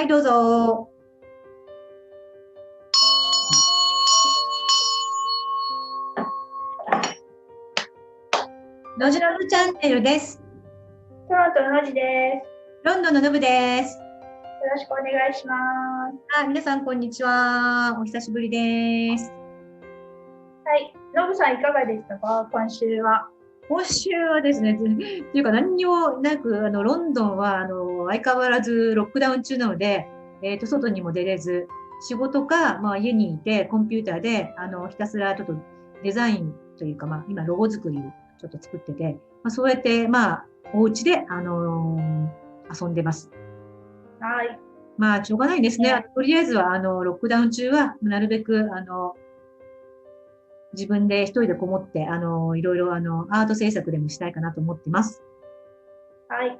はい、どうぞ。ロジノブチャンネルです。トロントのノジです。ロンドンのノブです。よろしくお願いします。皆さん、こんにちは。お久しぶりです。はい、ノブさんいかがでしたか、今週は。今週はですね、というか何にもなく、ロンドンは相変わらずロックダウン中なので、外にも出れず、仕事か、家にいてコンピューターでひたすらちょっとデザインというか、今ロゴ作りをちょっと作ってて、そうやって、お家で、遊んでます。はい。しょうがないですね。とりあえずは、ロックダウン中は、なるべく、自分で一人でこもって、いろいろ、アート制作でもしたいかなと思ってます。はい。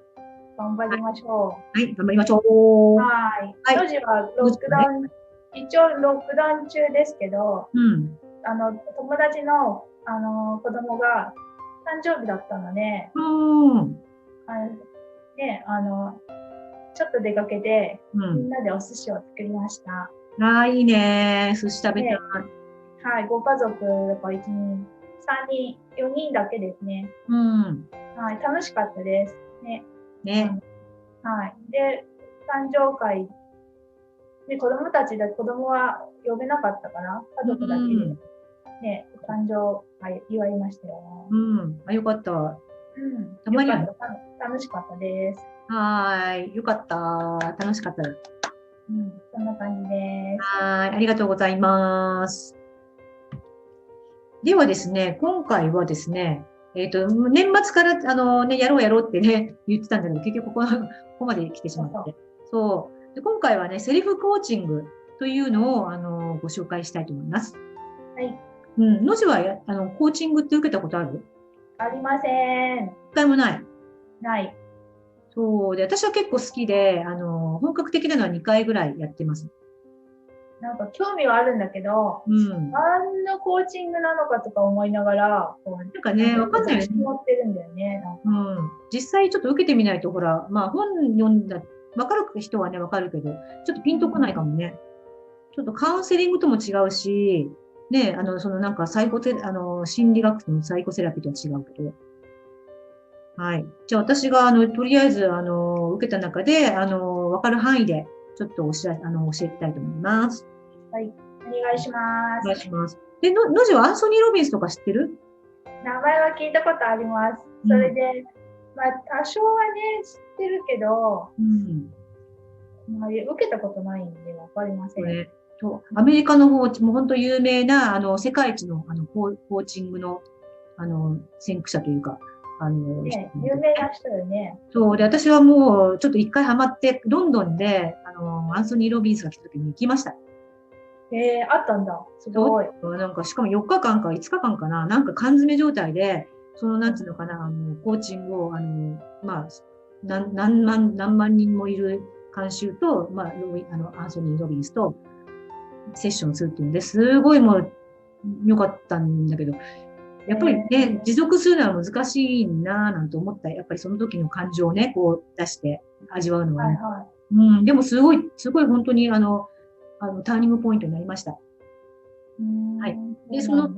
頑張りましょう。はい、頑張りましょう。はい。ノジはロックダウン、一応ロックダウン中ですけど、友達の、子供が誕生日だったので、ちょっと出かけて、みんなでお寿司を作りました。いいね。寿司食べたい。はい、ご家族とか1人、3人、4人だけですね。はい、楽しかったです。ね。はい。で、誕生会で、子供は呼べなかったから、家族だけで、ね、誕生会祝いましたよ。よかった。たまには楽しかったです。よかった。楽しかった。そんな感じです。ありがとうございます。ではですね、今回はですね、年末から、やろうってね、言ってたんだけど、結局ここまで来てしまって。そうで。今回はね、セリフコーチングというのをご紹介したいと思います。はい。のじはコーチングって受けたことある？ありません。一回もない。ない。そうで、私は結構好きで、本格的なのは2回ぐらいやってます。なんか興味はあるんだけど、何のコーチングなのかとか思いながら、なんかね、わかんないよね。持ってるんだよね。実際ちょっと受けてみないと、ほら、本読んだ、わかる人はね、わかるけど、ちょっとピンとこないかもね。ちょっとカウンセリングとも違うし、ね、なんか心理学のサイコセラピーとは違うけど。はい。じゃあ私が、とりあえず、受けた中で、わかる範囲で、ちょっと教えたいと思います。はい。お願いします。お願いします。で、のじはアンソニー・ロビンスとか知ってる？名前は聞いたことあります。それで、多少はね、知ってるけど、受けたことないんでわかりません。アメリカの方、もう本当有名な、世界一の、コーチングの、先駆者というか、有名な人よね。そうで、私はもうちょっと一回ハマって、ロンドンで、アンソニー・ロビンスが来た時に行きました。あったんだ。すごい。なんか、しかも4日間か5日間かな、なんか缶詰状態で、なんていうのかな、コーチングを、何万人もいる監修と、アンソニー・ロビンスとセッションするっていうんですごいもう良かったんだけど、やっぱりね、持続するのは難しいなぁなんて思った。やっぱりその時の感情をね、こう出して味わうのはね。でもすごい本当にターニングポイントになりました。はい。で、そう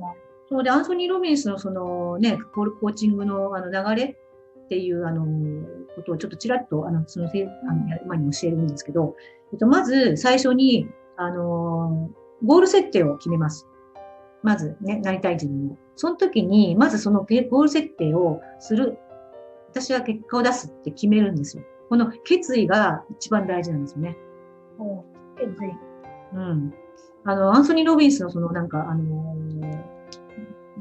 で、アンソニー・ロビンスのね、コーチングの流れっていうことをちょっとちらっとやる前に教えるんですけど、まず最初にゴール設定を決めます。まずね、なりたい自分を。その時に、まずそのゴール設定をする。私は結果を出すって決めるんですよ。この決意が一番大事なんですよね。決意。アンソニー・ロビンスのなんか、なんだ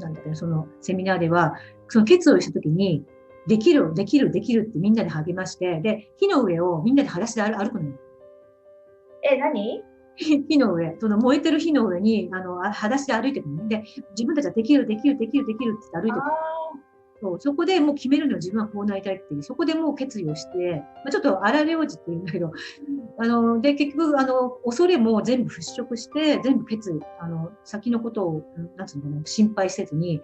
っけ、そのセミナーでは、その決意をした時に、できるってみんなで励まして、で、火の上をみんなで裸足で歩くのよ。何？火の上、燃えてる火の上に、裸足で歩いてるのね。で、自分たちはできるって歩いてる。そこでもう決めるのよ。自分はこうなりたいっていう。そこでもう決意をして、ちょっと荒療治って言うんだけど、で、結局、恐れも全部払拭して、全部決意、先のことを、なんつうのかな、心配せずに、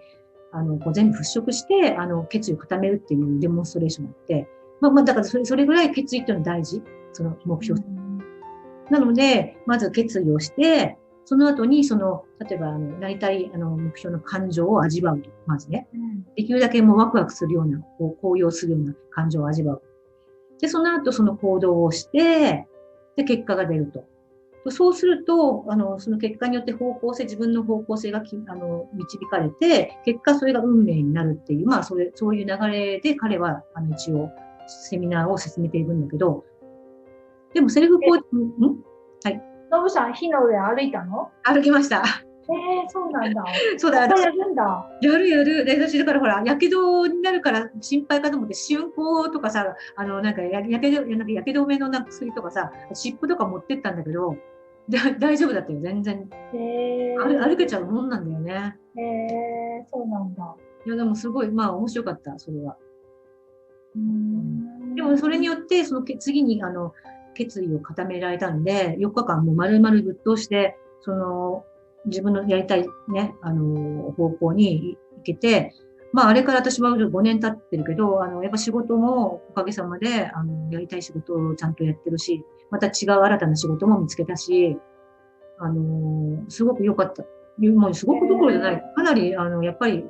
こう全部払拭して、決意を固めるっていうデモンストレーションがあって、だからそれぐらい決意っていうのは大事。その目標。なので、まず決意をして、その後に、例えば、なりたい、目標の感情を味わうと。まずね。できるだけもうワクワクするような、高揚するような感情を味わう。で、その後、その行動をして、で、結果が出ると。そうすると、その結果によって自分の方向性が導かれて、結果それが運命になるっていう、まあ、そういう流れで彼は、一応、セミナーを進めているんだけど、でもセルフコーチング、はい。ノブさん、火の上歩いたの？歩きました。そうなんだ。そうだ、やるんだ。やる。で、私、だからほら、やけどになるから心配かと思って、春光とかさ、なんかやけど止めの薬とかさ、湿布とか持ってったんだけど、大丈夫だったよ、全然。歩けちゃうもんなんだよね。そうなんだ。いや、でもすごい、まあ、面白かった、それは。でも、それによって、次に、決意を固められたんで、4日間もう丸々ぶっ通して、自分のやりたいね、方向に行けて、まあ、あれから私は5年経ってるけど、やっぱ仕事もおかげさまで、やりたい仕事をちゃんとやってるし、また違う新たな仕事も見つけたし、すごく良かった。もうすごくどころじゃない。かなり、やっぱり、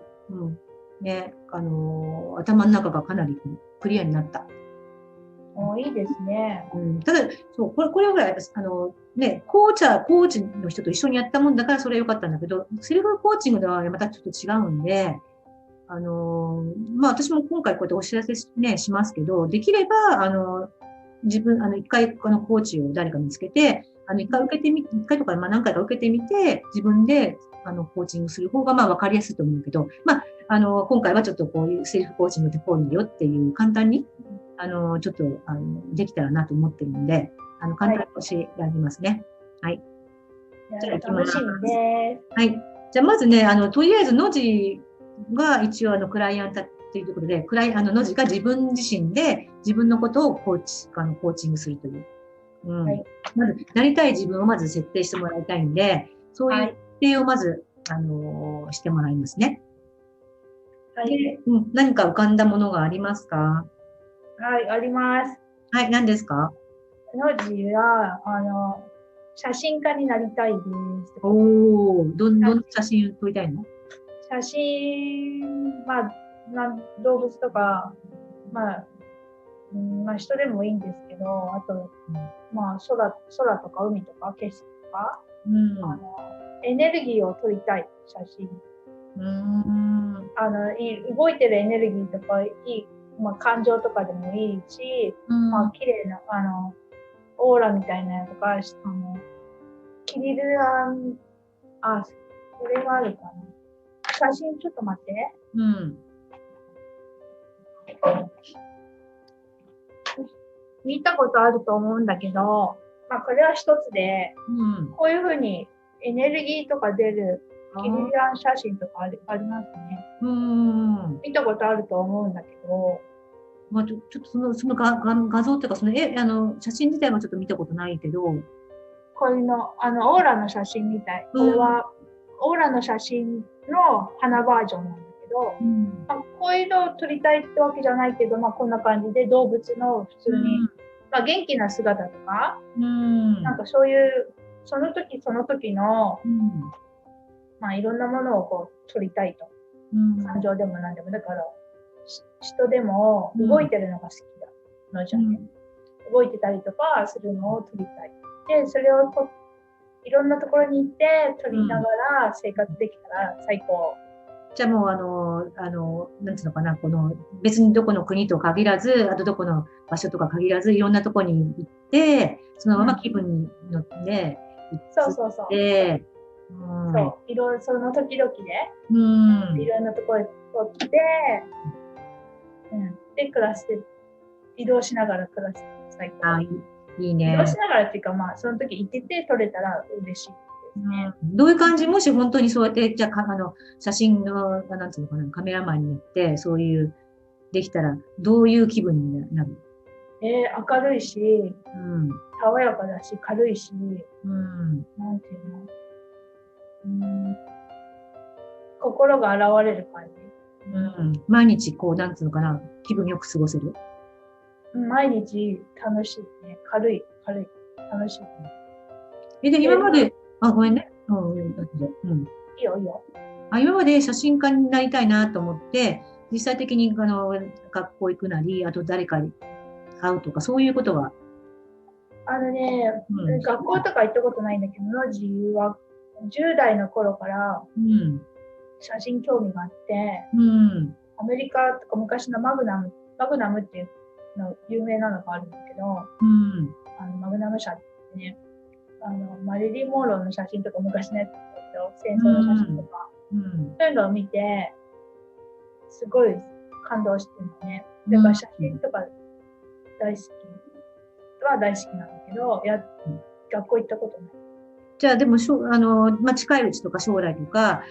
ね、頭の中がかなりクリアになった。いいですね。ただ、そう、これはほら、ね、コーチの人と一緒にやったもんだからそれは良かったんだけど、セルフコーチングではまたちょっと違うんで、まあ私も今回こうやってお知らせね、しますけど、できれば、自分、一回コーチを誰か見つけて、一回とか、まあ何回か受けてみて、自分で、コーチングする方が、まあ分かりやすいと思うけど、まあ、今回はちょっとこういうセルフコーチングってこういうのよっていう簡単に、ちょっと、できたらなと思ってるので、簡単に教えられますね。はい。じゃあ、楽しみです。はい。じゃあ、まずね、とりあえず、の字が一応、クライアントということで、の字が自分自身で自分のことをコーチングするという。はい、まず、なりたい自分をまず設定してもらいたいんで、そういう設定をまず、してもらいますね。はい。で、何か浮かんだものがありますか？はい、あります。はい、何ですか？の字は、写真家になりたいです。どんな写真撮りたいの？写真、まあ、動物とか、まあ、人でもいいんですけど、あと、まあ、空とか海とか景色とか、エネルギーを撮りたい写真。動いてるエネルギーとかまあ、感情とかでもいいし、まあ、綺麗な、オーラみたいなやつとか、キリルこれがあるかな。写真ちょっと待って。見たことあると思うんだけど、まあ、これは一つで、こういうふうにエネルギーとか出るキリリアン写真とかありますね。見たことあると思うんだけど、まあ、ちょっとその画像っていうか、写真自体はちょっと見たことないけど、こういうの、オーラの写真みたい。これは、オーラの写真の花バージョンなんだけど、まあ、こういうのを撮りたいってわけじゃないけど、まあ、こんな感じで動物の普通に、まあ、元気な姿とか、なんかそういう、その時その時の、まあ、いろんなものをこう撮りたいと。感情でも何でも。だから、人でも動いてるのが好きなのじゃね。動いてたりとかするのを撮りたい。で、それをいろんなところに行って撮りながら生活できたら最高。じゃあもうなんていうのかな、別にどこの国と限らず、あとどこの場所とか限らず、いろんなところに行って、そのまま気分に乗って、そう。そう、その時々で、いろんなところに撮って、で、暮らして、移動しながら暮らして最高。いいね。移動しながらっていうか、まあ、その時行ってて撮れたら嬉しいですね。どういう感じ？もし本当にそうやって、じゃあ、写真の、なんていうのかな、カメラマンになって、そういう、できたら、どういう気分になる？明るいし、爽やかだし、軽いし、なんていうの？心が現れる感じ。毎日、なんていうのかな、気分よく過ごせる？毎日楽しいね。軽い、楽しいね。で、今まで、ごめんね。いいよ、いいよ。今まで写真家になりたいなと思って、実際的に学校行くなり、あと誰かに会うとか、そういうことは。学校とか行ったことないんだけど、の自由は10代の頃から写真興味があって、アメリカとか昔のマグナムっていうの有名なのがあるんだけど、マグナム社ってね、マリリン・モンローの写真とか昔のやつだけど、戦争の写真とか、そういうのを見て、すごい感動してるのね。だから写真とか大好きは大好きなんだけど、学校行ったことない。じゃあでも近いうちとか将来とか、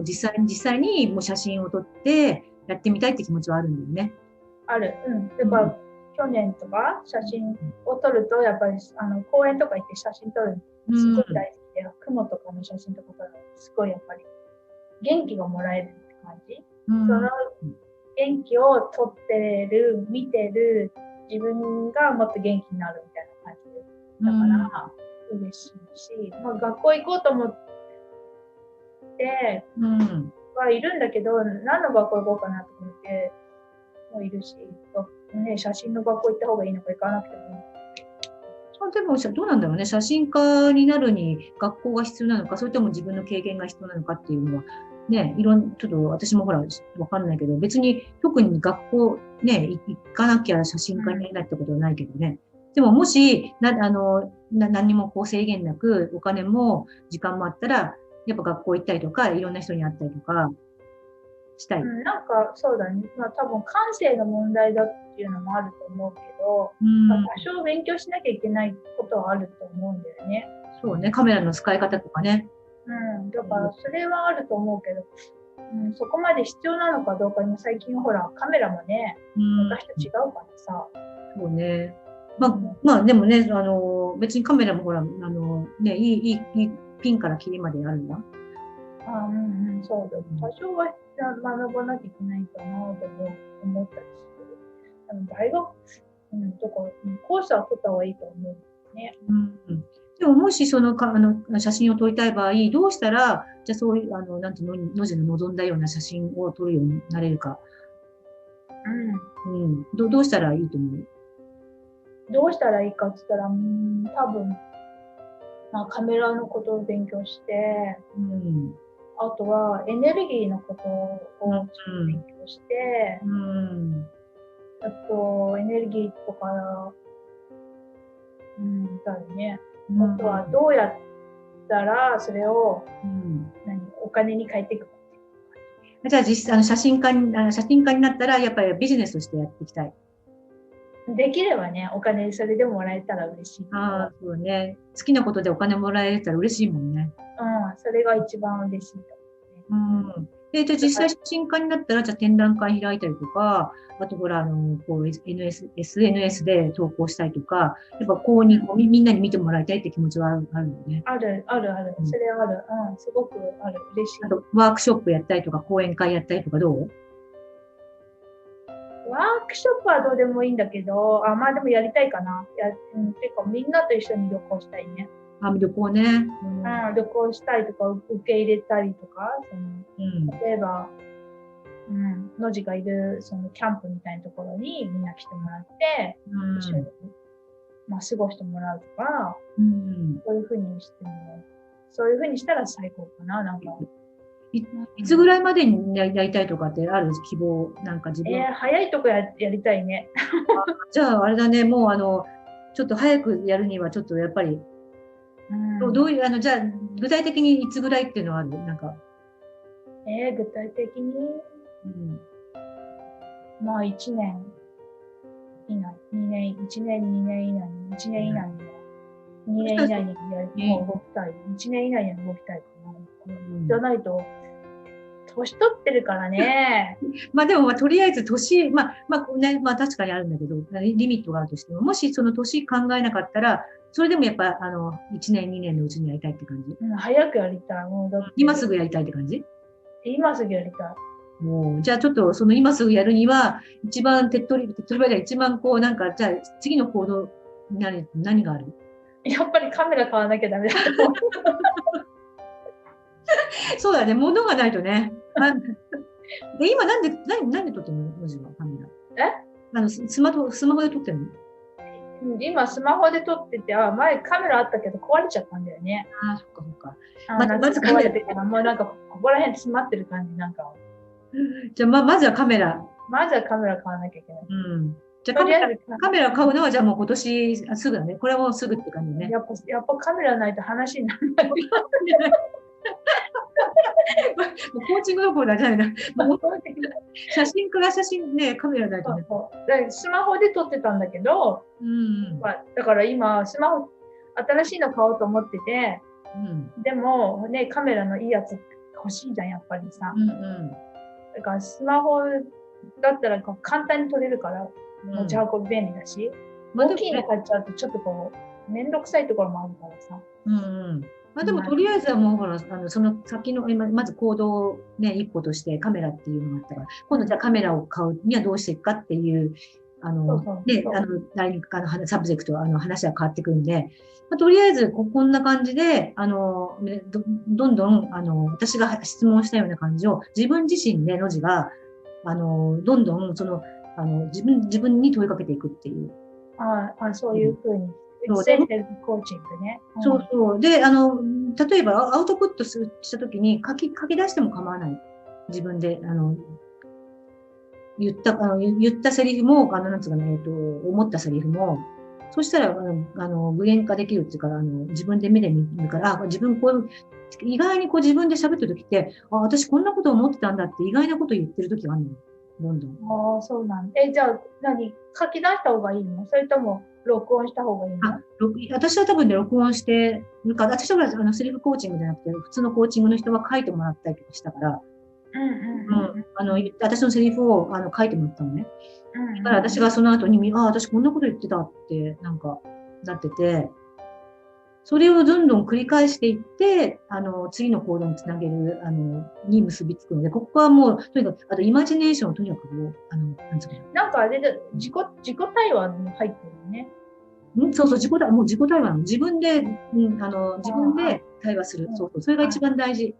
実際にもう写真を撮ってやってみたいって気持ちはあるんだよね。ある。だから、去年とか写真を撮ると、やっぱり公園とか行って写真撮るのすごい大好きで、雲とかの写真とか撮るのすごいやっぱり元気がもらえるって感じ。その元気を撮ってる、見てる自分がもっと元気になるみたいな感じで。だから嬉しいし、学校行こうと思ってはいるんだけど、何の学校行こうかなと思ってもいるし、写真の学校行った方がいいのか行かなくてもいいのか。でもどうなんだろうね、写真家になるに学校が必要なのか、それとも自分の経験が必要なのかっていうのは、ね、ちょっと私もほら、わかんないけど、別に特に学校ね、行かなきゃ写真家になれないってことはないけどね。でももし、何にも制限なく、お金も時間もあったら、やっぱ学校行ったりとか、いろんな人に会ったりとか、したい。なんかそうだね。多分感性の問題だっていうのもあると思うけど、多少勉強しなきゃいけないことはあると思うんだよね。そうね、カメラの使い方とかね。だからそれはあると思うけど、そこまで必要なのかどうかに最近ほらカメラもね、昔と違うからさ。そうね。でもね、別にカメラもほら、いいピンからキリまであるんだ。そうだ。多少は学ばなきゃいけないかなと思ったりする。大学、とか、コースは取った方がいいと思うね。でも、もし写真を撮りたい場合、どうしたら、じゃあそういう、なんていうの、の字の望んだような写真を撮るようになれるか。どうしたらいいと思う？どうしたらいいかって言ったら、多分、カメラのことを勉強して、あとはエネルギーのことを勉強して、あとエネルギーとか、だよね。あとはどうやったらそれを、お金に変えていくか。じゃあ実際写真家になったらやっぱりビジネスとしてやっていきたい。できればね、お金それでもらえたら嬉しい。そうね。好きなことでお金もらえたら嬉しいもんね。それが一番嬉しいと思うね。じゃあ実際写真家になったら、じゃあ展覧会開いたりとか、あとほら、SNS で投稿したりとか、やっぱみんなに見てもらいたいって気持ちはあるよね。ある。それはある。すごくある。嬉しい。あと、ワークショップやったりとか、講演会やったりとかどう？ワークショップはどうでもいいんだけど、でもやりたいかな。ていうか、みんなと一緒に旅行したいね。旅行ね。旅行したりとか、受け入れたりとか、例えば、のじがいるキャンプみたいなところにみんな来てもらって、一緒に、過ごしてもらうとか、そういうふうにしても、そういうふうにしたら最高かな、なんか。いつぐらいまでにやりたいとかってある希望、なんか自分。早いとこやりたいね。じゃあ、あれだね、もうちょっと早くやるには、ちょっとやっぱり、どういう、じゃあ、具体的にいつぐらいっていうのはある？なんか。具体的に、1年以内、1年、2年以内に、1年以内に、2年以内に動きたい。1年以内に動きたいかな。じゃないと、年取ってるからね。でも、とりあえず年、確かにあるんだけど、リミットがあるとしても、もしその年考えなかったら、それでもやっぱ、1年、2年のうちにやりたいって感じ？早くやりたい。今すぐやりたいって感じ？今すぐやりたい。じゃあちょっと今すぐやるには、一番手っ取り早い、一番じゃあ次の行動に何がある？やっぱりカメラ買わなきゃダメだと思う。そうだね、物がないとね。で今なんで撮ってるの？文字はカメラ。スマホで撮ってるの？今スマホで撮ってて、前カメラあったけど壊れちゃったんだよね。そっかそっか。まず壊れてから、もうなんかここら辺詰まってる感じなんか。じゃあまずはカメラ。まずはカメラ買わなきゃいけない。じゃあカメラ買うのはじゃあもう今年すぐだね。これはもうすぐって感じね。やっぱカメラないと話にならない。コーチングどころじゃないな。写真から写真ね、カメラないとね。スマホで撮ってたんだけど、だから今スマホ新しいの買おうと思ってて、でもね、カメラのいいやつ欲しいじゃん、やっぱりさ。だからスマホだったら簡単に撮れるから持ち運び便利だし、大きいの買っちゃうとちょっとめんどくさいところもあるからさ。でもとりあえずはもうほらその先のまず行動ね一歩としてカメラっていうのがあったから、今度じゃあカメラを買うにはどうしていくかっていうサブジェクト話は変わってくるんで、とりあえずこんな感じでどんどん私が質問したような感じを自分自身での字がどんどん自分に問いかけていくっていう。そういうふうに。セルフコーチングね。そうそう。で、例えばアウトプットしたときに書き出しても構わない。自分で、言ったセリフも、なんつうかね、思ったセリフも、そしたら、具現化できるっていうか、自分で目で見るから、自分意外に自分で喋ってるときって、私こんなこと思ってたんだって意外なこと言ってるときがあるの。どんどん。そうなんだ。じゃあ、書き出した方がいいの？それとも、録音した方がいいの？私は多分ね、録音して、私はセルフコーチングじゃなくて、普通のコーチングの人は書いてもらったりとかしたから、私のセリフを書いてもらったのね。だから私がその後に、私こんなこと言ってたって、なってて、それをどんどん繰り返していって、次の行動につなげる、に結びつくので、ここはもう、とにかく、あとイマジネーションをとにかく、なんかあれで、自己対話に入ってるね。そう、自己対話なの。自分で対話する。そう、それが一番大事。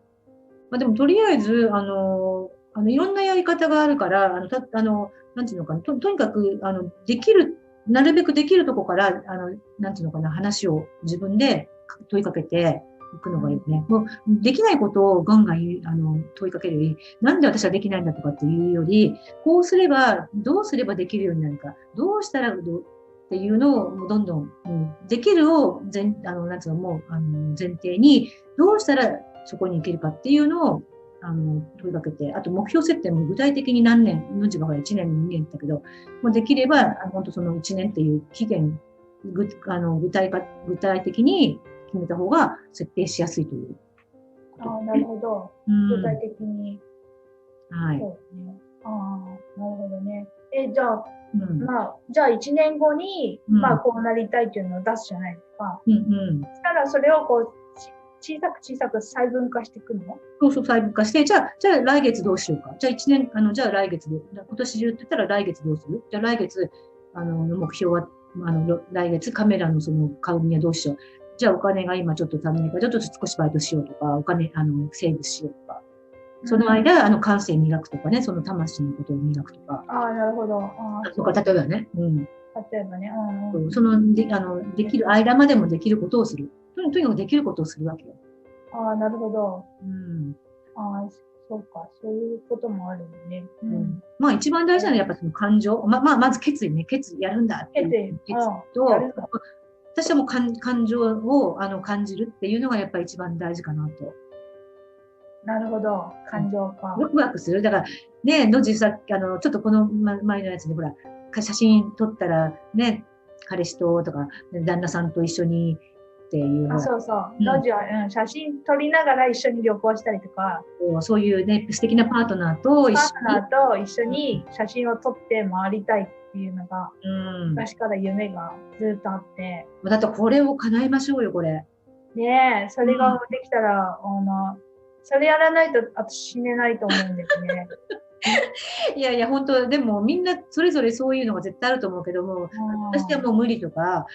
でも、とりあえず、いろんなやり方があるから、なんていうのかな、とにかく、なるべくできるとこから、なんていうのかな、話を自分で問いかけていくのがいいね。もう、できないことをガンガン問いかけるより、なんで私はできないんだとかっていうより、こうすれば、どうすればできるようになるか、どうしたらっていうのをどんどん、できるをなんつうの、もう前提に、どうしたらそこに行けるかっていうのを問いかけて、あと目標設定も具体的に何年、のちが1年、2年だけど、もうできれば、本当その1年っていう期限、具体的に決めた方が設定しやすいという。なるほど。具体的に。はい。そうね。なるほどね。じゃあ、じゃあ1年後に、こうなりたいっていうのを出すじゃないですか。そしたらそれを小さく細分化していくの？そう、細分化して、じゃあ来月どうしようか。じゃあ1年、じゃあ来月で、今年中って言ったら来月どうする？じゃあ来月、目標は、来月カメラの買うにはどうしよう。じゃあお金が今ちょっと足りないから、ちょっと少しバイトしようとか、お金、セーブしようとか。その間、感性磨くとかね、その魂のことを磨くとか。なるほど。とか、例えばね。例えばね。できる間までもできることをする。とにかくできることをするわけよ。なるほど。そうか、そういうこともあるよね。一番大事なのはやっぱその感情。まず決意ね。決意やるんだっていう決意と、私はもう感情を感じるっていうのがやっぱり一番大事かなと。なるほど。感情か。ワクワクする。だから、ね、のじさっき、ちょっとこの前のやつで、ほら、写真撮ったら、ね、彼氏ととか、旦那さんと一緒にっていうの。そうそう。のじは、写真撮りながら一緒に旅行したりとか。そういうね、素敵なパートナーと一緒に写真を撮って回りたいっていうのが、昔から夢がずっとあって。だってこれを叶えましょうよ、これ。ねえ、それができたら、それやらないと私死ねないと思うんですね。いやいや、本当、でもみんなそれぞれそういうのが絶対あると思うけども、私はもう無理とか、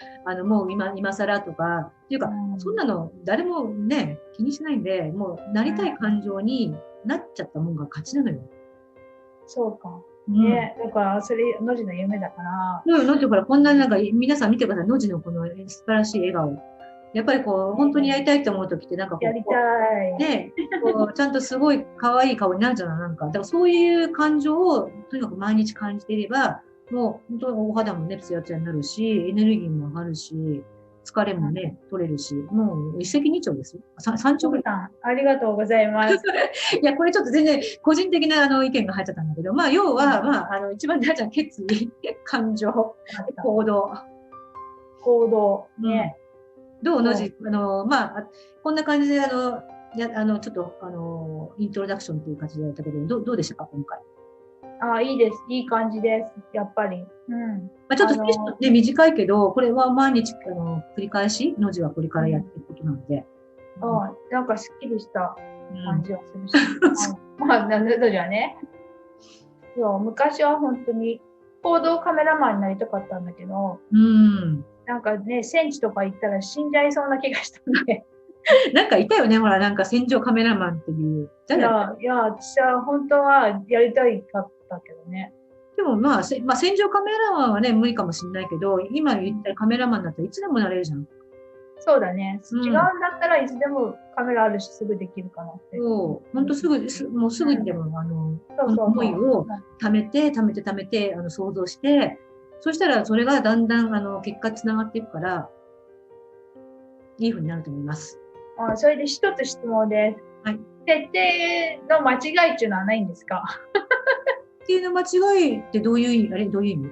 もう今更とか、っていうか、そんなの誰もね、気にしないんで、もうなりたい感情になっちゃったもんが勝ちなのよ。そうか。ね、だからそれ、のじの夢だから。のじほら、こんななんか、皆さん見てください、のじのこの素晴らしい笑顔。やっぱりこう、本当にやりたいと思うときって、なんかこう、やりたい。ね、こうちゃんとすごい可愛い顔になるじゃない、なんか。だからそういう感情をとにかく毎日感じていれば、もう本当にお肌もね、ツヤツヤになるし、エネルギーも上がるし、疲れもね、取れるし、もう一石二鳥ですよ。三鳥ぐらい。ありがとうございます。いや、これちょっと全然個人的な意見が入っちゃったんだけど、まあ、要は、まあ、一番大事な決意、感情、行動。行動。ね。どうのじ、まあ、こんな感じで、ちょっと、イントロダクションという感じでやったけど、どうでしたか、今回。いいです。いい感じです。やっぱり。まあ、ちょっとね、短いけど、これは毎日、繰り返し、のじはこれからやっていくことなので。なんかすっきりした感じはするし。まあ、のじはね。そう、昔は本当に、報道カメラマンになりたかったんだけど、なんかね、戦地とか行ったら死んじゃいそうな気がしたんで。なんかいたよね、ほら、なんか戦場カメラマンっていう。いや、私は本当はやりたいかったけどね。でもまあ、戦場カメラマンはね、無理かもしれないけど、今言ったらカメラマンだったらいつでもなれるじゃん。そうだね。違うんだったらいつでもカメラあるし、すぐできるかなって。そう、本当もうすぐにでも、思いを貯めて、想像して、そしたらそれがだんだん、結果つながっていくから、いい風になると思います。それで一つ質問です。はい。設定の間違いっていうのはないんですか？設定の間違いってどういう意味？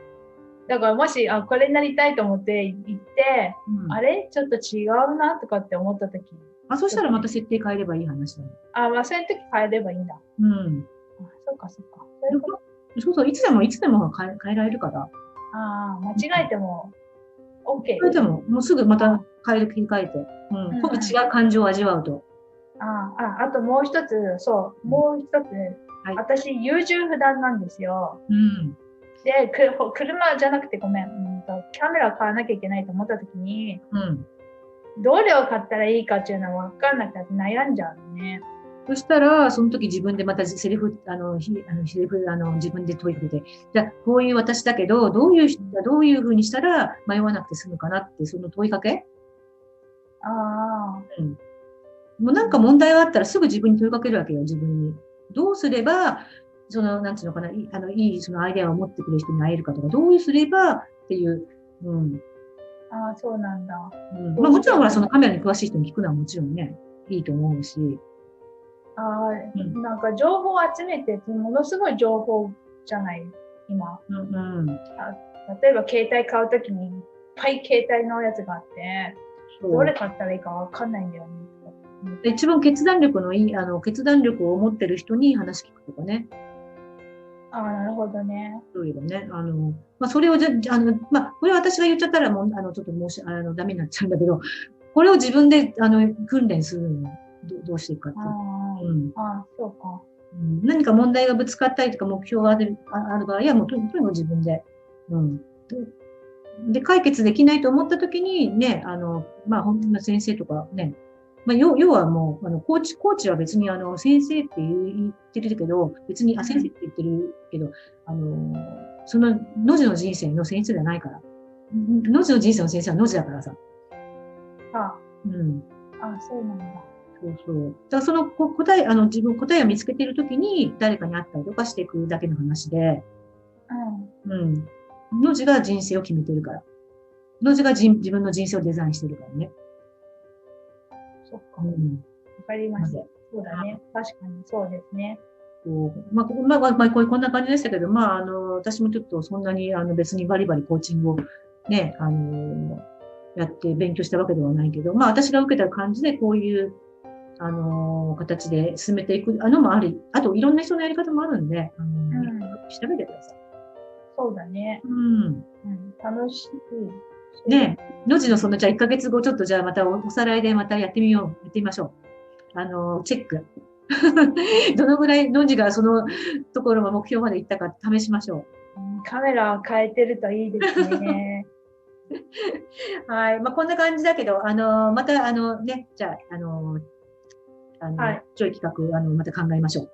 だからもし、これになりたいと思って行って、あれちょっと違うなとかって思ったとき。そしたらまた設定変えればいい話だね。そういう時変えればいいんだ。そっか。そう、いつでも変えられるから。間違えても OK。それでも、もうすぐまた切り替えて、今度違う感情を味わうと。あともう一つ、私、優柔不断なんですよ。で、車じゃなくてごめん、カメラ買わなきゃいけないと思ったときに、どれを買ったらいいかっていうのは分かんなくて悩んじゃうのね。そしたら、その時自分でまたセリフ、自分で問いかけて、じゃあ、こういう私だけど、どういうふうにしたら迷わなくて済むかなって、その問いかけ。もうなんか問題があったらすぐ自分に問いかけるわけよ、自分に。どうすれば、なんていうのかな、いいそのアイデアを持ってくれる人に会えるかとか、どうすればっていう。そうなんだ。もちろんほら、そのカメラに詳しい人に聞くのはもちろんね、いいと思うし。なんか情報を集めて、ものすごい情報じゃない、今。例えば携帯買うときにいっぱい携帯のやつがあって、どれ買ったらいいかわかんないんだよね。一番決断力を持ってる人に話聞くとかね。なるほどね。そういえばね。それをこれは私が言っちゃったらもう、ちょっとダメになっちゃうんだけど、これを自分で、訓練するのをどうしていくかっていう。そうか。何か問題がぶつかったりとか目標がある場合は、もうとにかく自分で、で、解決できないと思ったときに、ね、本当の先生とかね、要はもう、コーチは別に先生って言ってるけど、別に、先生って言ってるけど、その、のじの人生の先生じゃないから。のじの人生の先生はのじだからさ。そうなんだ。そう。だからその自分答えを見つけているときに誰かに会ったりとかしていくだけの話で、のじが人生を決めてるから。のじが自分の人生をデザインしてるからね。そっか。わかりました。そうだね。確かにそうですね。こんな感じでしたけど、私もちょっとそんなに別にバリバリコーチングをね、やって勉強したわけではないけど、私が受けた感じでこういう形で進めていくのもある。あといろんな人のやり方もあるんで、調べてください。そうだね。楽しい。ねえ、のじのじゃあ1ヶ月後、ちょっとじゃあまたおさらいでまたやってみましょう。チェック。どのぐらいのんじがそのところの目標まで行ったか試しましょう。カメラを変えてるといいですね。はい、まあ、こんな感じだけど、また、ね、じゃあ、はい、上位企画、また考えましょう。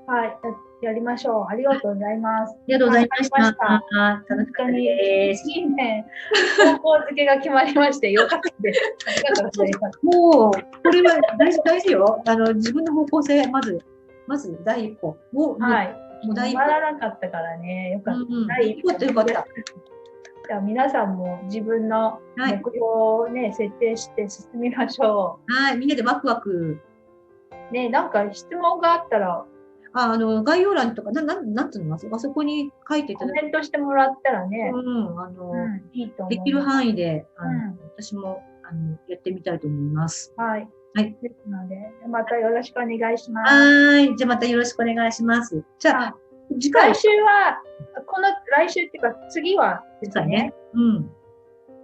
はい、やりましょう。ありがとうございます。ありがとうございました。楽しかったです。いいね。方向付けが決まりまして、よかったです。ありがとうございます。もう、これは大事よ。自分の方向性、まず第一歩。はい。もう決まらなかったからね。よかった。第一歩ってよかった。じゃあ皆さんも自分の目標をね、設定して進みましょう。はい、みんなでワクワク。ね、なんか質問があったら。概要欄とか、なんつうの、あそこに書いていただく。コメントしてもらったらね。いいと思う。できる範囲で、私も、やってみたいと思います。はい。はい。ですので、またよろしくお願いします。はい。じゃあまたよろしくお願いします。じゃあ、来週は、来週っていうか、次はですね。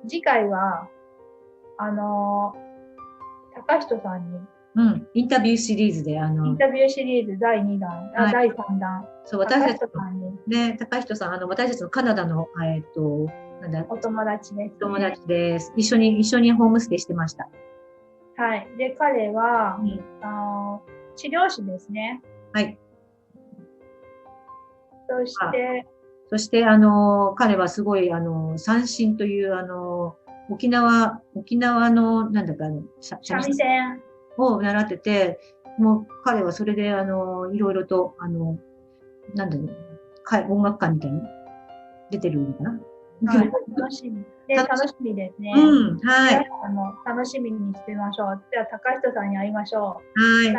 次回は、高人さんに、インタビューシリーズで、インタビューシリーズ第2弾、第3弾。そう、私たちね、高人さん、私たちのカナダの、なんだ、お友達です、ね。友達です。一緒にホームステイしてました。はい。で、彼は、治療師ですね。はい。そして、彼はすごい、三線という、沖縄の、なんだか、三味線を習ってて、もう彼はそれで、いろいろと、なんだろう、音楽家みたいに出てるのかな。はい、楽しみですね。はい。楽しみにしてみましょう。では、高人さんに会いましょう。はい。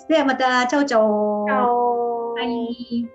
ではまた、チャオチャオ。チャオ。はい。